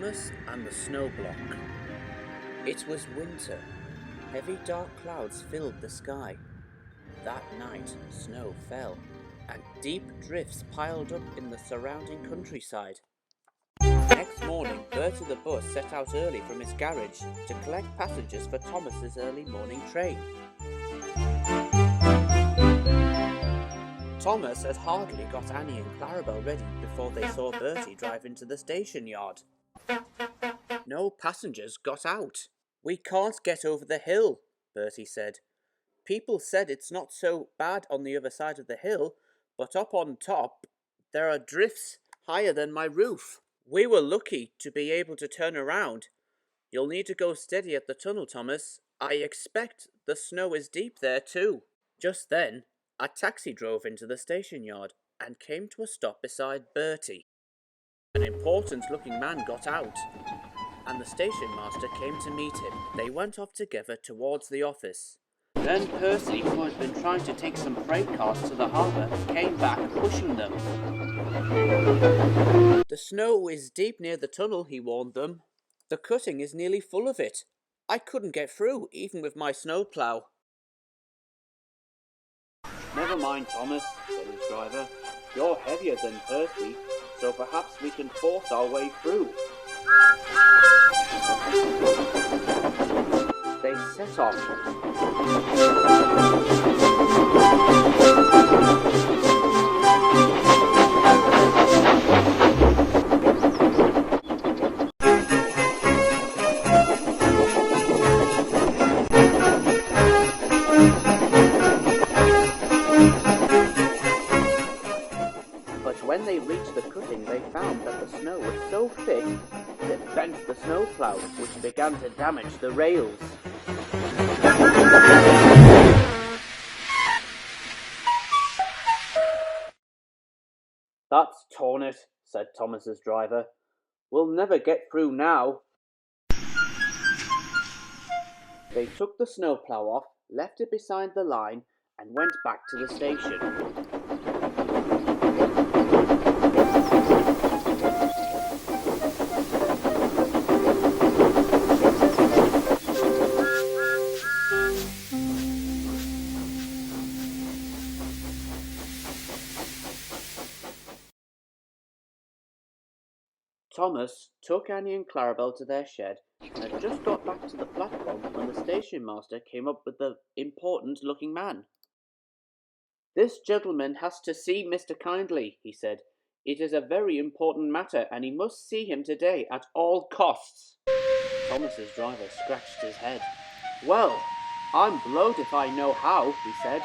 Thomas and the Snow Block. It was winter. Heavy dark clouds filled the sky. That night, snow fell, and deep drifts piled up in the surrounding countryside. Next morning, Bertie the bus set out early from his garage to collect passengers for Thomas's early morning train. Thomas had hardly got Annie and Clarabel ready before they saw Bertie drive into the station yard. No passengers got out. "We can't get over the hill," Bertie said. "People said it's not so bad on the other side of the hill, but up on top, there are drifts higher than my roof. We were lucky to be able to turn around. You'll need to go steady at the tunnel, Thomas. I expect the snow is deep there too." Just then, a taxi drove into the station yard and came to a stop beside Bertie. An important-looking man got out, and the station master came to meet him. They went off together towards the office. Then Percy, who had been trying to take some freight cars to the harbour, came back, pushing them. "The snow is deep near the tunnel," he warned them. "The cutting is nearly full of it. I couldn't get through, even with my snowplough." "Never mind, Thomas," said his driver. "You're heavier than Percy, so perhaps we can force our way through." They set off. But when they reached the cutting, they found that the snow was so thick that it bent the snowplough, which began to damage the rails. "That's torn it," said Thomas's driver. "We'll never get through now." They took the snowplough off, left it beside the line, and went back to the station. Thomas took Annie and Clarabel to their shed and had just got back to the platform when the station master came up with the important-looking man. "This gentleman has to see Mr. Kindly," he said. "It is a very important matter, and he must see him today at all costs." Thomas's driver scratched his head. "Well, I'm blowed if I know how," he said.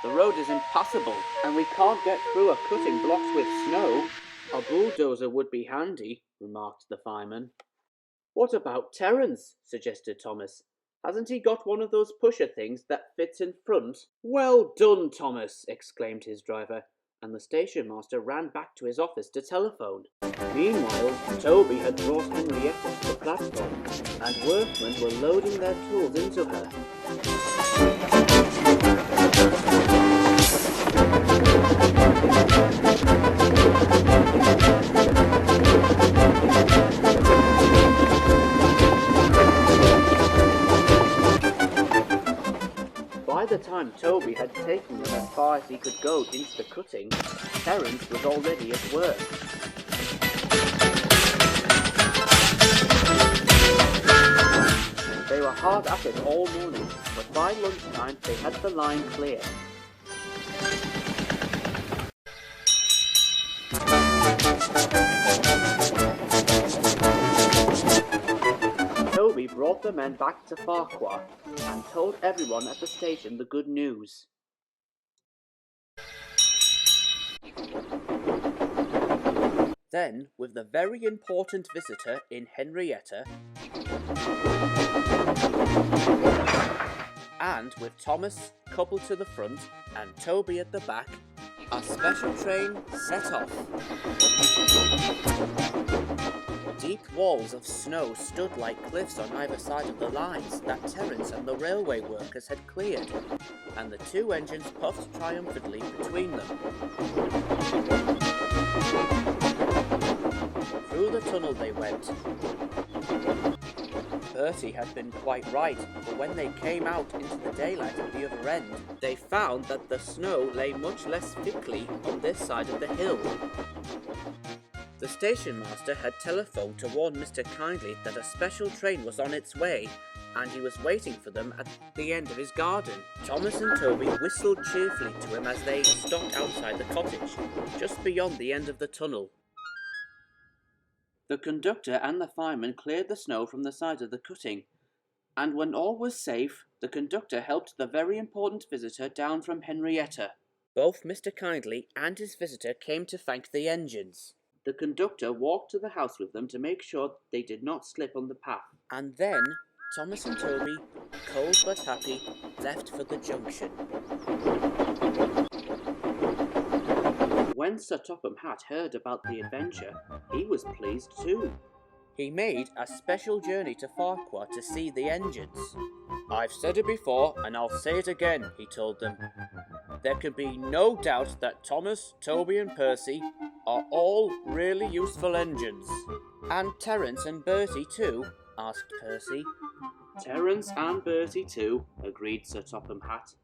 "The road is impassable, and we can't get through a cutting blocked with snow." "A bulldozer would be handy," remarked the fireman. "What about Terence?" suggested Thomas. "Hasn't he got one of those pusher things that fits in front?" "Well done, Thomas!" exclaimed his driver, and the station master ran back to his office to telephone. Meanwhile, Toby had brought Henrietta to the platform, and workmen were loading their tools into her. By the time Toby had taken them as far as he could go into the cutting, Terence was already at work. They were hard at it all morning, but by lunchtime they had the line clear. Toby brought the men back to Farquhar and told everyone at the station the good news. Then, with the very important visitor in Henrietta, and with Thomas coupled to the front and Toby at the back, a special train set off. Deep walls of snow stood like cliffs on either side of the lines that Terence and the railway workers had cleared, and the two engines puffed triumphantly between them. through the tunnel they went. Percy had been quite right, for when they came out into the daylight at the other end, they found that the snow lay much less thickly on this side of the hill. The station master had telephoned to warn Mr. Kindly that a special train was on its way, and he was waiting for them at the end of his garden. Thomas and Toby whistled cheerfully to him as they stopped outside the cottage, just beyond the end of the tunnel. The conductor and the fireman cleared the snow from the side of the cutting, and when all was safe, the conductor helped the very important visitor down from Henrietta. Both Mr. Kindly and his visitor came to thank the engines. The conductor walked to the house with them to make sure they did not slip on the path, and then Thomas and Toby, cold but happy, left for the junction. When Sir Topham Hatt heard about the adventure, he was pleased too. He made a special journey to Farquhar to see the engines. "I've said it before, and I'll say it again," he told them. "There can be no doubt that Thomas, Toby and Percy are all really useful engines." "And Terence and Bertie too?" asked Percy. "Terence and Bertie too," agreed Sir Topham Hatt.